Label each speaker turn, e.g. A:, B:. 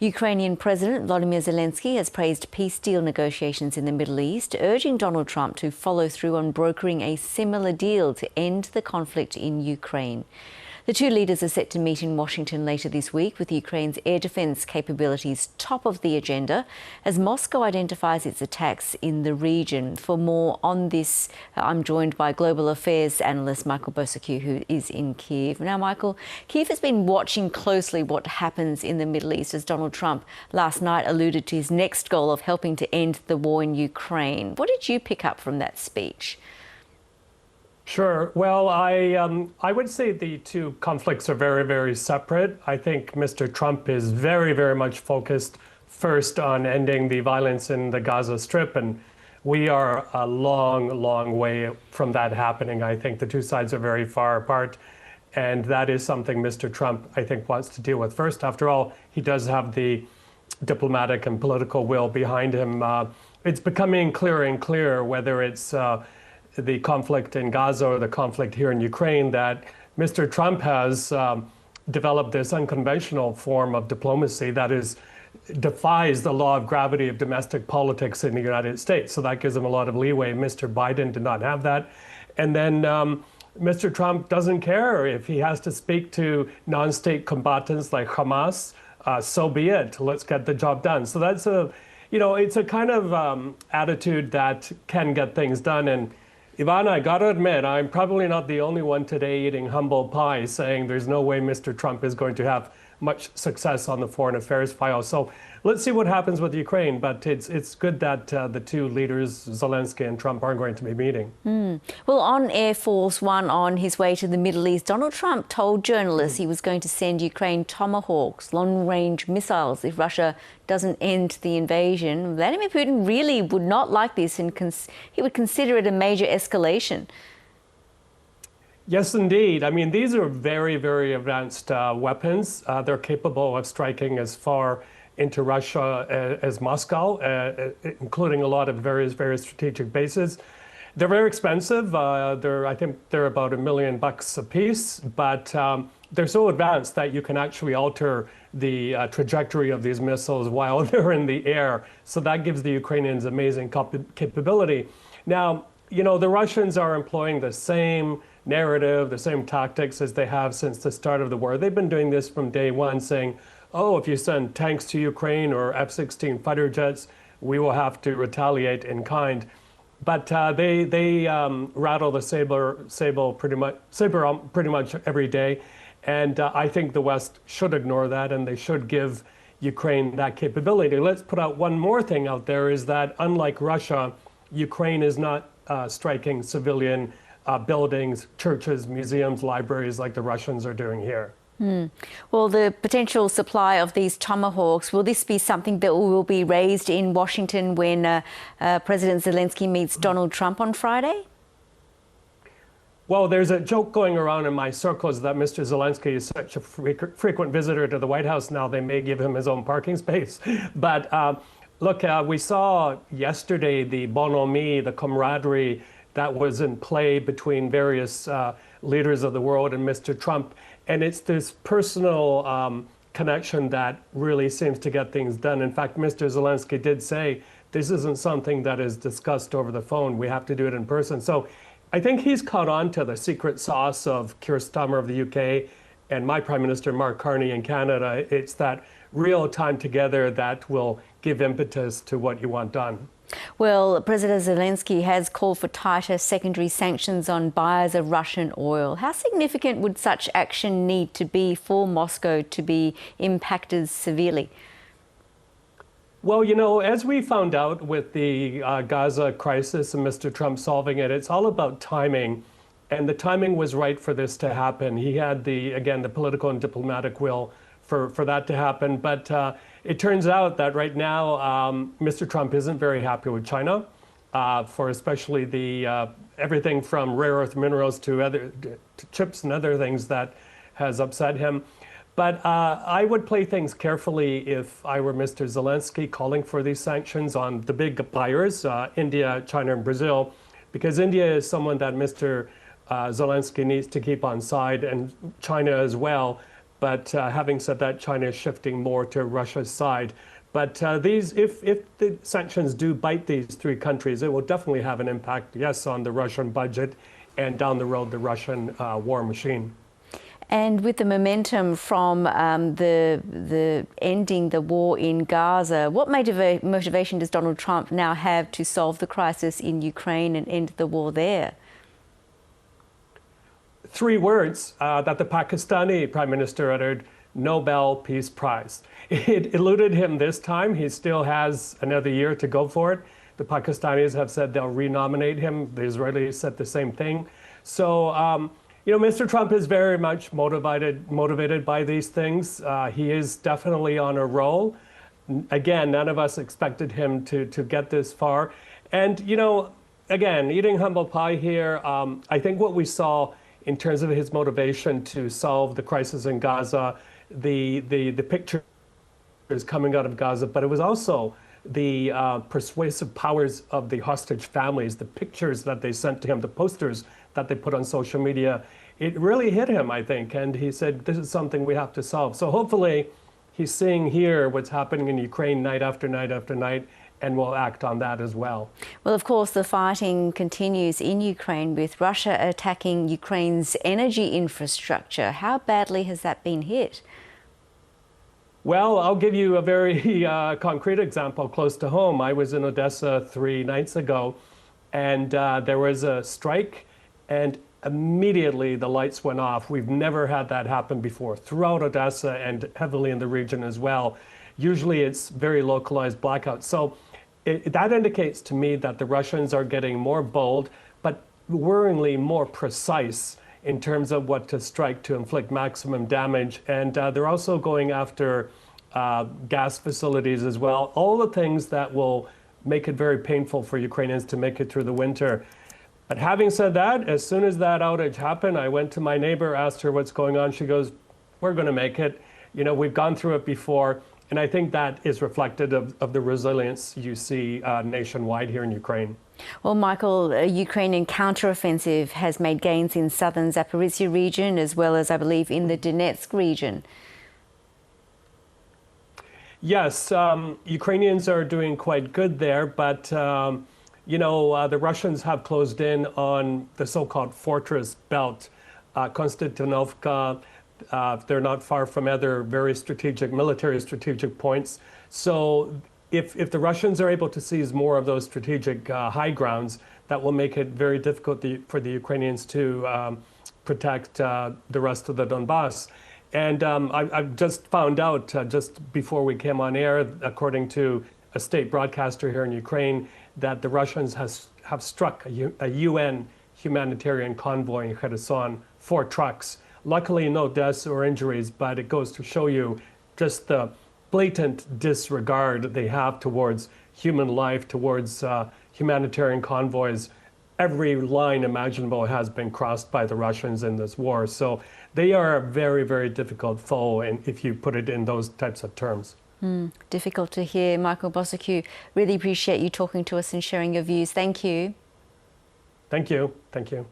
A: Ukrainian President Volodymyr Zelenskyy has praised peace deal negotiations in the Middle East, urging Donald Trump to follow through on brokering a similar deal to end the conflict in Ukraine. The two leaders are set to meet in Washington later this week, with Ukraine's air defence capabilities top of the agenda as Moscow identifies its attacks in the region. For more on this, I'm joined by global affairs analyst Michael Bociurkiw, who is in Kyiv. Now, Michael, Kyiv has been watching closely what happens in the Middle East as Donald Trump last night alluded to his next goal of helping to end the war in Ukraine. What did you pick up from that speech?
B: Sure. Well, I would say the two conflicts are very, very separate. I think Mr. Trump is very, very much focused first on ending the violence in the Gaza Strip, and we are a long, long way from that happening. I think the two sides are very far apart, and that is something Mr. Trump, I think, wants to deal with first. After all, he does have the diplomatic and political will behind him. It's becoming clearer and clearer, whether it's the conflict in Gaza or the conflict here in Ukraine, that Mr. Trump has developed this unconventional form of diplomacy that defies the law of gravity of domestic politics in the United States. So that gives him a lot of leeway. Mr. Biden did not have that. And then Mr. Trump doesn't care if he has to speak to non-state combatants like Hamas, so be it. Let's get the job done. So that's it's a kind of attitude that can get things done. And Ivana, I got to admit, I'm probably not the only one today eating humble pie saying there's no way Mr. Trump is going to have much success on the foreign affairs file. So let's see what happens with Ukraine. But it's good that the two leaders, Zelenskyy and Trump, are going to be meeting.
A: Well, on Air Force One on his way to the Middle East, Donald Trump told journalists he was going to send Ukraine Tomahawks, long-range missiles, if Russia doesn't end the invasion. Vladimir Putin really would not like this, and he would consider it a major escalation.
B: Yes, indeed. I mean, these are very, very advanced weapons. They're capable of striking as far into Russia as Moscow, including a lot of very strategic bases. They're very expensive. I think they're about $1 million a piece, but they're so advanced that you can actually alter the trajectory of these missiles while they're in the air. So that gives the Ukrainians amazing capability. Now, the Russians are employing the same narrative, the same tactics as they have since the start of the war. They've been doing this from day one, saying, oh, if you send tanks to Ukraine or F-16 fighter jets, we will have to retaliate in kind. But they rattle the saber pretty much every day. And I think the West should ignore that, and they should give Ukraine that capability. Let's put out one more thing out there, is that unlike Russia, Ukraine is not striking civilian buildings, churches, museums, libraries like the Russians are doing here.
A: Well, the potential supply of these Tomahawks, will this be something that will be raised in Washington when President Zelenskyy meets Donald Trump on Friday?
B: Well, there's a joke going around in my circles that Mr. Zelenskyy is such a frequent visitor to the White House now, they may give him his own parking space. But look, we saw yesterday the bonhomie, the camaraderie that was in play between various leaders of the world and Mr. Trump. And it's this personal connection that really seems to get things done. In fact, Mr. Zelenskyy did say, this isn't something that is discussed over the phone. We have to do it in person. So I think he's caught on to the secret sauce of Keir Starmer of the UK and my Prime Minister, Mark Carney in Canada. It's that real time together that will give impetus to what you want done.
A: Well, President Zelenskyy has called for tighter secondary sanctions on buyers of Russian oil. How significant would such action need to be for Moscow to be impacted severely?
B: Well, as we found out with the Gaza crisis and Mr. Trump solving it, it's all about timing. And the timing was right for this to happen. He had the political and diplomatic will for that to happen. But it turns out that right now, Mr. Trump isn't very happy with China for especially the everything from rare earth minerals to chips and other things that has upset him. But I would play things carefully if I were Mr. Zelenskyy, calling for these sanctions on the big buyers, India, China, and Brazil, because India is someone that Mr. Zelenskyy needs to keep on side, and China as well. But having said that, China is shifting more to Russia's side. But if the sanctions do bite these three countries, it will definitely have an impact, yes, on the Russian budget and down the road, the Russian war machine.
A: And with the momentum from the ending the war in Gaza, what motivation does Donald Trump now have to solve the crisis in Ukraine and end the war there?
B: Three words that the Pakistani Prime Minister uttered: Nobel Peace Prize. It eluded him this time. He still has another year to go for it. The Pakistanis have said they'll renominate him. The Israelis said the same thing. So, Mr. Trump is very much motivated by these things. He is definitely on a roll. Again, none of us expected him to get this far. And, again, eating humble pie here, I think what we saw in terms of his motivation to solve the crisis in Gaza, the pictures coming out of Gaza, but it was also the persuasive powers of the hostage families, the pictures that they sent to him, the posters that they put on social media. It really hit him, I think, and he said, this is something we have to solve. So hopefully he's seeing here what's happening in Ukraine night after night after night, and will act on that as well.
A: Well, of course, the fighting continues in Ukraine with Russia attacking Ukraine's energy infrastructure. How badly has that been hit?
B: Well, I'll give you a very concrete example close to home. I was in Odessa 3 nights ago, and there was a strike, and immediately the lights went off. We've never had that happen before throughout Odessa and heavily in the region as well. Usually it's very localized blackouts. So that indicates to me that the Russians are getting more bold, but worryingly more precise in terms of what to strike to inflict maximum damage. And they're also going after gas facilities as well. All the things that will make it very painful for Ukrainians to make it through the winter. But having said that, as soon as that outage happened, I went to my neighbor, asked her what's going on. She goes, we're going to make it. We've gone through it before. And I think that is reflected of the resilience you see nationwide here in Ukraine.
A: Well, Michael, a Ukrainian counteroffensive has made gains in southern Zaporizhia region, as well as, I believe, in the Donetsk region.
B: Yes, Ukrainians are doing quite good there, but the Russians have closed in on the so-called fortress belt, Konstantinovka. They're not far from other very military strategic points. So if the Russians are able to seize more of those strategic high grounds, that will make it very difficult for the Ukrainians to protect the rest of the Donbass. And I've just found out just before we came on air, according to a state broadcaster here in Ukraine, that the Russians have struck a UN humanitarian convoy in Kherson, 4 trucks. Luckily, no deaths or injuries, but it goes to show you just the blatant disregard they have towards human life, towards humanitarian convoys. Every line imaginable has been crossed by the Russians in this war. So they are a very, very difficult foe, and if you put it in those types of terms.
A: Difficult to hear. Michael Bociurkiw, really appreciate you talking to us and sharing your views. Thank you.
B: Thank you. Thank you.